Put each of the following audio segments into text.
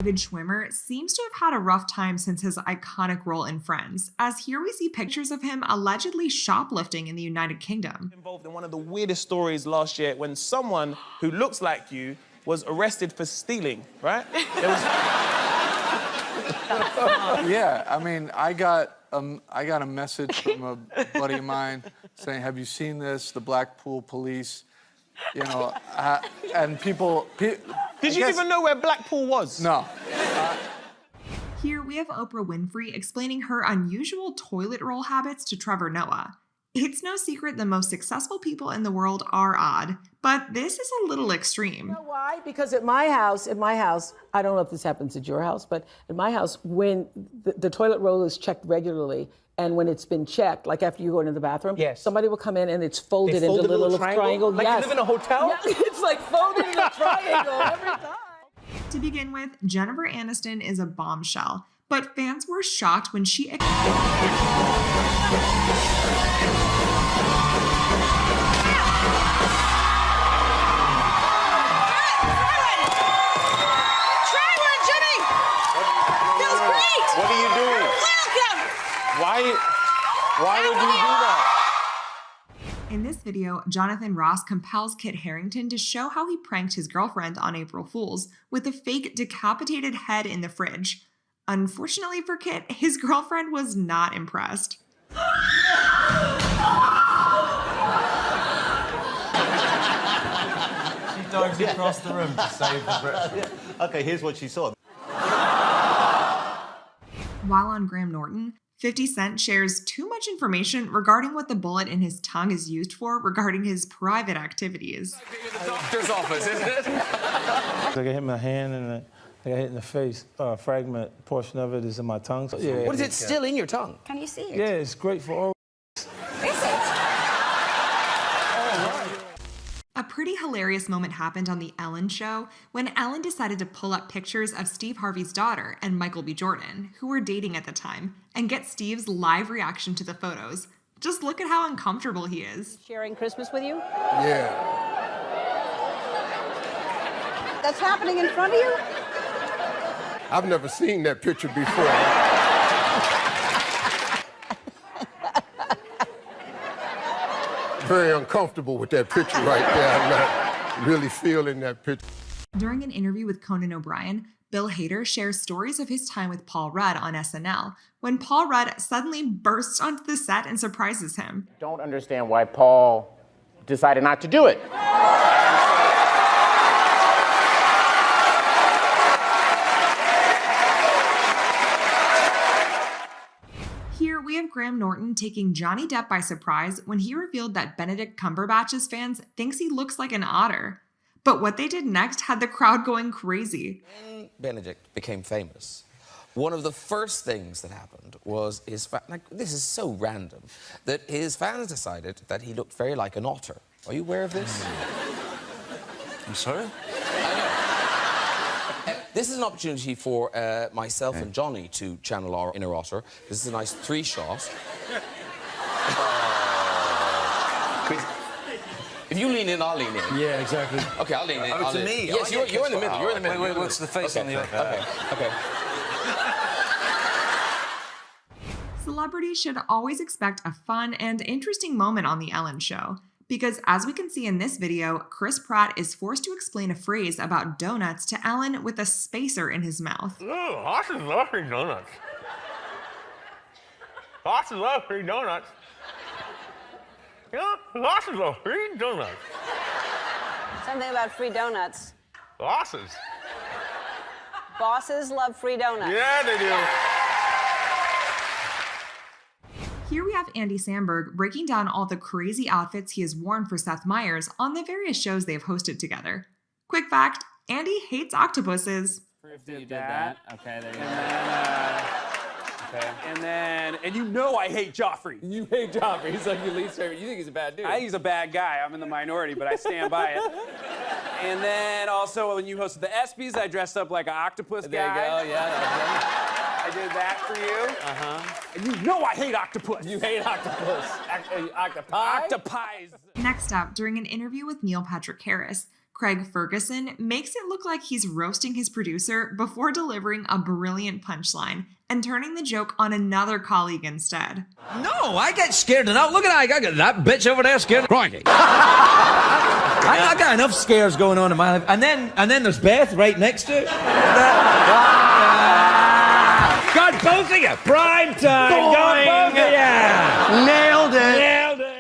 David Schwimmer seems to have had a rough time since his iconic role in Friends, as here we see pictures of him allegedly shoplifting in the United Kingdom. Involved in one of the weirdest stories last year when someone who looks like you was arrested for stealing, right? Yeah, I mean, I got a message from a buddy of mine saying, "Have you seen this? The Blackpool police." You know, and people. Did you even know where Blackpool was? No. Here we have Oprah Winfrey explaining her unusual toilet roll habits to Trevor Noah. It's no secret the most successful people in the world are odd, but this is a little extreme. You know why? Because at my house, I don't know if this happens at your house, but at my house, when the toilet roll is checked regularly, and when it's been checked, like after you go into the bathroom, yes, somebody will come in and it's folded into a little triangle. Like yes. you live in a hotel? Yeah, it's like folded in a triangle every time. To begin with, Jennifer Aniston is a bombshell, but fans were shocked when she What are you doing? Welcome! Why would you do that? In this video, Jonathan Ross compels Kit Harington to show how he pranked his girlfriend on April Fool's with a fake decapitated head in the fridge. Unfortunately for Kit, his girlfriend was not impressed. He dives across the room to save the breakfast. Okay, here's what she saw. While on Graham Norton, 50 Cent shares too much information regarding what the bullet in his tongue is used for regarding his private activities. The doctor's office, isn't it? I got hit in my hand and I got hit in the face. A fragment portion of it is in my tongue. So, yeah, What is it still in your tongue? Can you see it? Yeah, it's great for oral. A pretty hilarious moment happened on The Ellen Show when Ellen decided to pull up pictures of Steve Harvey's daughter and Michael B. Jordan, who were dating at the time, and get Steve's live reaction to the photos. Just look at how uncomfortable he is. Sharing Christmas with you? Yeah. That's happening in front of you? I've never seen that picture before. Very uncomfortable with that picture right there. I'm not really feeling that picture. During an interview with Conan O'Brien, Bill Hader shares stories of his time with Paul Rudd on SNL, when Paul Rudd suddenly bursts onto the set and surprises him. Don't understand why Paul decided not to do it. Here we have Graham Norton taking Johnny Depp by surprise when he revealed that Benedict Cumberbatch's fans thinks he looks like an otter. But what they did next had the crowd going crazy. When Benedict became famous, one of the first things that happened was this is so random, that his fans decided that he looked very like an otter. Are you aware of this? I'm sorry? This is an opportunity for myself and Johnny to channel our inner otter. This is a nice 3-shot. If you lean in, I'll lean in. Yeah, exactly. Okay, I'll lean in. Oh, to me? Yes, you're in the middle. You're in the middle. Wait, what's the face on the other? Okay. Celebrities should always expect a fun and interesting moment on The Ellen Show. Because as we can see in this video, Chris Pratt is forced to explain a phrase about donuts to Ellen with a spacer in his mouth. Oh, horses love free donuts. Horses love free donuts. You know, horses love free donuts. Something about free donuts. Horses. Bosses love free donuts. Yeah, they do. Here we have Andy Samberg breaking down all the crazy outfits he has worn for Seth Meyers on the various shows they have hosted together. Quick fact, Andy hates octopuses. You did that. Okay, there you go. Okay. And you know I hate Joffrey. You hate Joffrey. He's like your least favorite. You think he's a bad dude. I think he's a bad guy. I'm in the minority, but I stand by it. And then also when you hosted the ESPYs, I dressed up like an octopus guy. There you go, yeah. I did that for you. And you know I hate octopus. You hate octopus. Octopi? Octopies. Next up, during an interview with Neil Patrick Harris, Craig Ferguson makes it look like he's roasting his producer before delivering a brilliant punchline and turning the joke on another colleague instead. No, I get scared enough. Look at that. I got that bitch over there scared. Crikey. I got enough scares going on in my life. And then there's Beth right next to it. Got both of you. Prime time. Got both of you. Nailed it. Nailed it.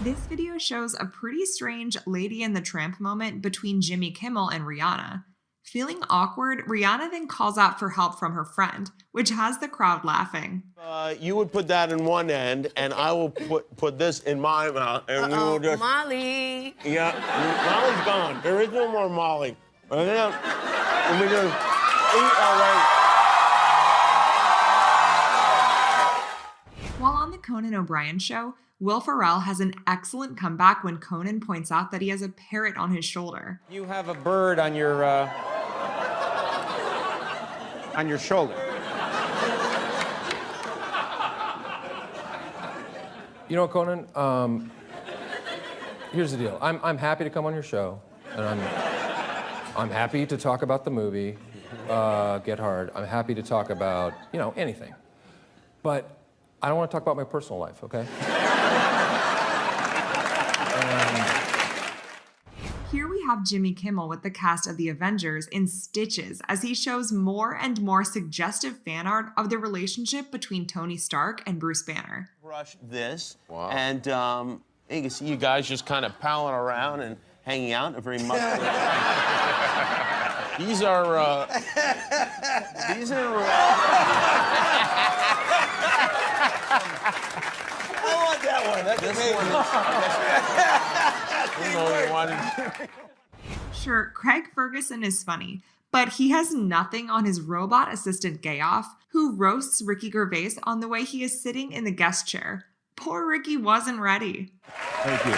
This video shows a pretty strange Lady and the Tramp moment between Jimmy Kimmel and Rihanna. Feeling awkward, Rihanna then calls out for help from her friend, which has the crowd laughing. You would put that in one end, and I will put this in my mouth, and we will just... Molly. Yeah, Molly's gone. There is no more Molly. And we just eat our way. While on the Conan O'Brien show, Will Ferrell has an excellent comeback when Conan points out that he has a parrot on his shoulder. You have a bird on your shoulder. You know, Conan, here's the deal. I'm happy to come on your show, and I'm happy to talk about the movie, Get Hard. I'm happy to talk about, you know, anything. But I don't want to talk about my personal life, okay? Here we have Jimmy Kimmel with the cast of The Avengers in stitches as he shows more and more suggestive fan art of the relationship between Tony Stark and Bruce Banner. Brush this, and you can see you guys just kind of palling around and hanging out in a very muscular. These are. I want that one. That's amazing. Sure, Craig Ferguson is funny, but he has nothing on his robot assistant Gayoff, who roasts Ricky Gervais on the way he is sitting in the guest chair. Poor Ricky wasn't ready. Thank you.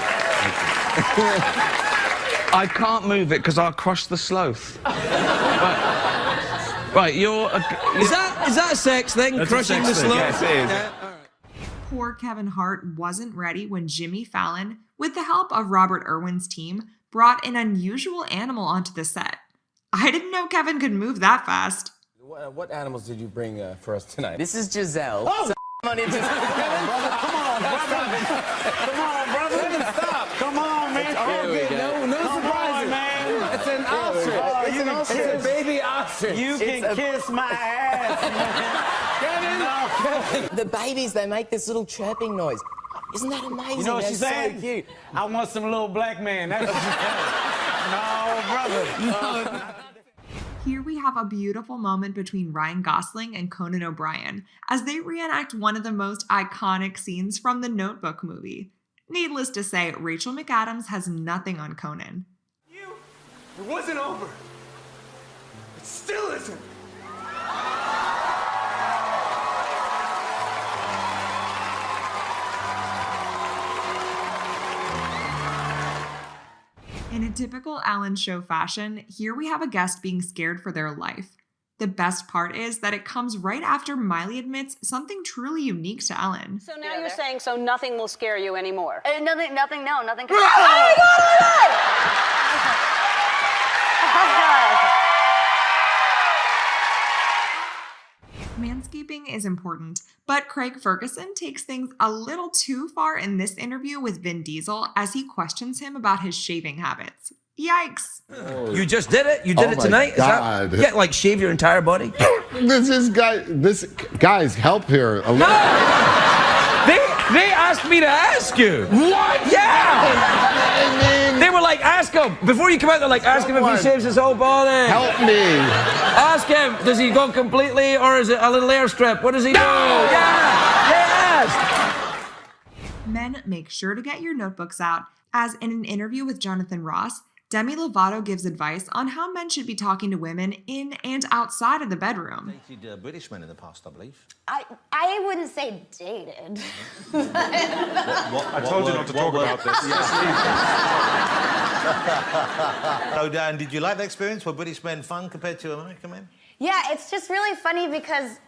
I can't move it because I'll crush the sloth. Right, you're... Is that a sex thing? That's crushing the sloth? Yes, it is. Yeah, all right. Poor Kevin Hart wasn't ready when Jimmy Fallon, with the help of Robert Irwin's team, brought an unusual animal onto the set. I didn't know Kevin could move that fast. What animals did you bring for us tonight? This is Giselle. Oh! Come on, brother. Stop! Come on, man! No surprises. Man. It's an ostrich. It's a baby ostrich. You can kiss my ass, Kevin! No, Kevin! The babies, they make this little chirping noise. Isn't that amazing? You know what They're she's saying? so cute. I want some little black man. That's what she's saying. No, brother. Here we have a beautiful moment between Ryan Gosling and Conan O'Brien as they reenact one of the most iconic scenes from the Notebook movie. Needless to say, Rachel McAdams has nothing on Conan. It wasn't over. It still isn't. In a typical Ellen Show fashion, here we have a guest being scared for their life. The best part is that it comes right after Miley admits something truly unique to Ellen. So now you're saying so nothing will scare you anymore? Nothing. Can... Oh my God! Manscaping is important, but Craig Ferguson takes things a little too far in this interview with Vin Diesel as he questions him about his shaving habits. Yikes. You just did it? You did it tonight? Is God. that, like shave your entire body? This guy's help here. They asked me to ask you. What? Yeah. They were like, ask him. Before you come out, they're like, ask him if he shaves his whole body. Help me. Ask him, does he go completely or is it a little airstrip? What does he do? Yeah. Yes. Men, make sure to get your notebooks out, as in an interview with Jonathan Ross, Demi Lovato gives advice on how men should be talking to women in and outside of the bedroom. Dated British men in the past, I believe. I wouldn't say dated. I told you not to talk about this. So, Dan, did you like the experience? Were British men fun compared to American men? Yeah, it's just really funny because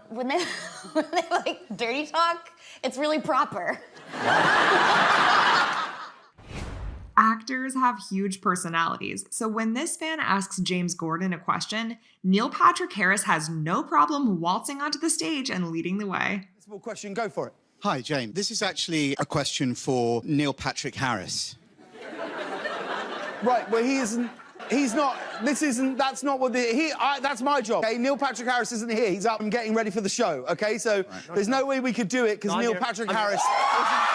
when they like dirty talk, it's really proper. Actors have huge personalities, so when this fan asks James Gordon a question, Neil Patrick Harris has no problem waltzing onto the stage and leading the way. Simple question, go for it. Hi, James. This is actually a question for Neil Patrick Harris. Right, well, he's not, that's not what that's my job, okay? Neil Patrick Harris isn't here, he's up and getting ready for the show, okay? So there's no way we could do it because Neil Patrick Harris isn't...